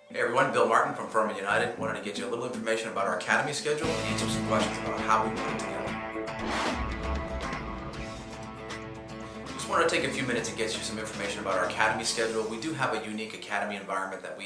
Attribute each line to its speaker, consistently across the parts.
Speaker 1: Hey everyone, Bill Martin from Furman United. Wanted to get you a little information about our academy schedule and answer some questions about how we put it together. Just wanted to take a few minutes and get you some information about our academy schedule. We do have a unique academy environment that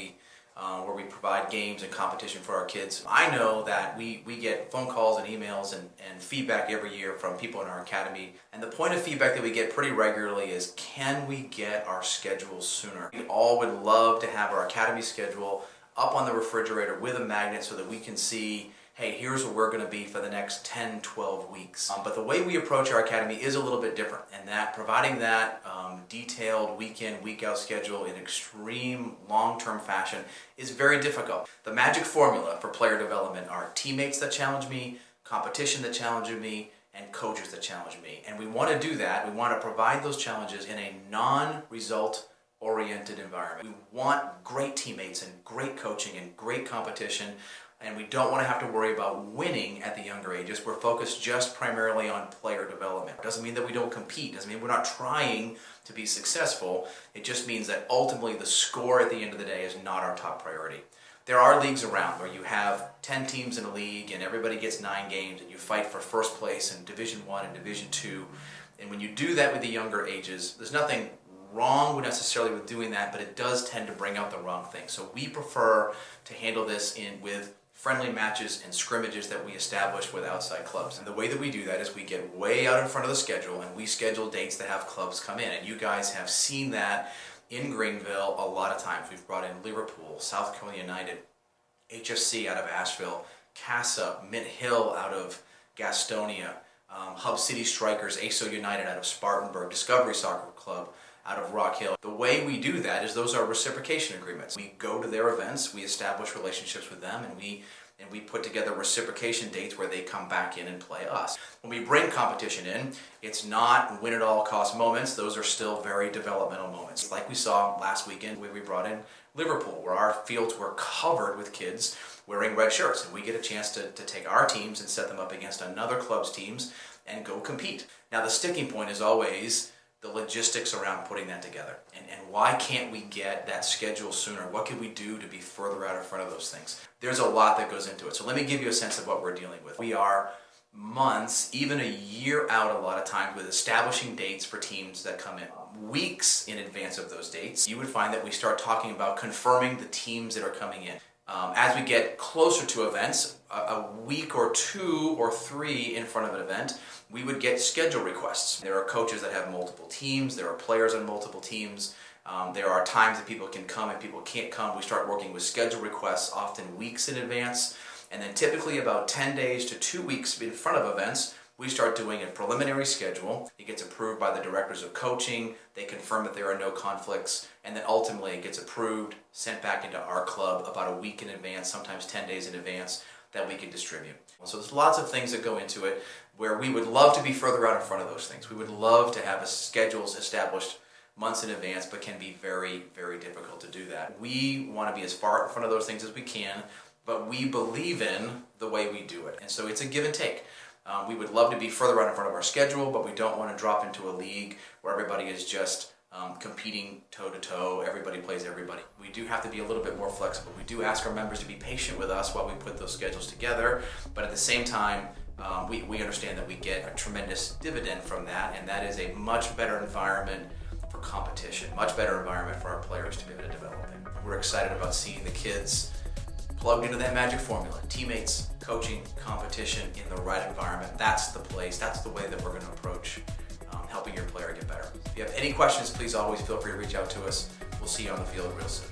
Speaker 1: where we provide games and competition for our kids. I know that we get phone calls and emails and feedback every year from people in our academy. And the point of feedback that we get pretty regularly is, can we get our schedule sooner? We all would love to have our academy schedule up on the refrigerator with a magnet so that we can see, hey, here's where we're going to be for the next 10, 12 weeks. But the way we approach our academy is a little bit different, and that providing that detailed week in, week out schedule in extreme long-term fashion is very difficult. The magic formula for player development are teammates that challenge me, competition that challenges me, and coaches that challenge me. And we want to do that. We want to provide those challenges in a non-result oriented environment. We want great teammates and great coaching and great competition, and we don't want to have to worry about winning at the younger ages. We're focused just primarily on player development. It doesn't mean that we don't compete. It doesn't mean we're not trying to be successful. It just means that ultimately the score at the end of the day is not our top priority. There are leagues around where you have 10 teams in a league and everybody gets 9 games and you fight for first place in Division I and Division II. And when you do that with the younger ages, there's nothing wrong necessarily with doing that, but it does tend to bring out the wrong thing. So we prefer to handle this with friendly matches and scrimmages that we establish with outside clubs. And the way that we do that is we get way out in front of the schedule and we schedule dates to have clubs come in. And you guys have seen that in Greenville a lot of times. We've brought in Liverpool, South Carolina United, HFC out of Asheville, CASA, Mint Hill out of Gastonia, Hub City Strikers, ASO United out of Spartanburg, Discovery Soccer Club out of Rock Hill. The way we do that is those are reciprocation agreements. We go to their events, we establish relationships with them, and we put together reciprocation dates where they come back in and play us. When we bring competition in, it's not win at all cost moments. Those are still very developmental moments. Like we saw last weekend where we brought in Liverpool, where our fields were covered with kids wearing red shirts, and we get a chance to take our teams and set them up against another club's teams and go compete. Now the sticking point is always the logistics around putting that together. And why can't we get that schedule sooner? What can we do to be further out in front of those things? There's a lot that goes into it. So let me give you a sense of what we're dealing with. We are months, even a year out a lot of times with establishing dates for teams that come in. Weeks in advance of those dates, you would find that we start talking about confirming the teams that are coming in. As we get closer to events, a week or 2 or 3 in front of an event, we would get schedule requests. There are coaches that have multiple teams, there are players on multiple teams, there are times that people can come and people can't come. We start working with schedule requests often weeks in advance, and then typically about 10 days to 2 weeks in front of events, we start doing a preliminary schedule. It gets approved by the directors of coaching, they confirm that there are no conflicts, and then ultimately it gets approved, sent back into our club about a week in advance, sometimes 10 days in advance, that we can distribute. So there's lots of things that go into it where we would love to be further out in front of those things. We would love to have schedules established months in advance, but can be very, very difficult to do that. We want to be as far in front of those things as we can, but we believe in the way we do it. And so it's a give and take. We would love to be further out in front of our schedule, but we don't want to drop into a league where everybody is just competing toe-to-toe, everybody plays everybody. We do have to be a little bit more flexible. We do ask our members to be patient with us while we put those schedules together, but at the same time, we understand that we get a tremendous dividend from that, and that is a much better environment for competition, much better environment for our players to be able to develop in. We're excited about seeing the kids plugged into that magic formula. Teammates, coaching, competition in the right environment. That's the place, that's the way that we're going to approach helping your player get better. If you have any questions, please always feel free to reach out to us. We'll see you on the field real soon.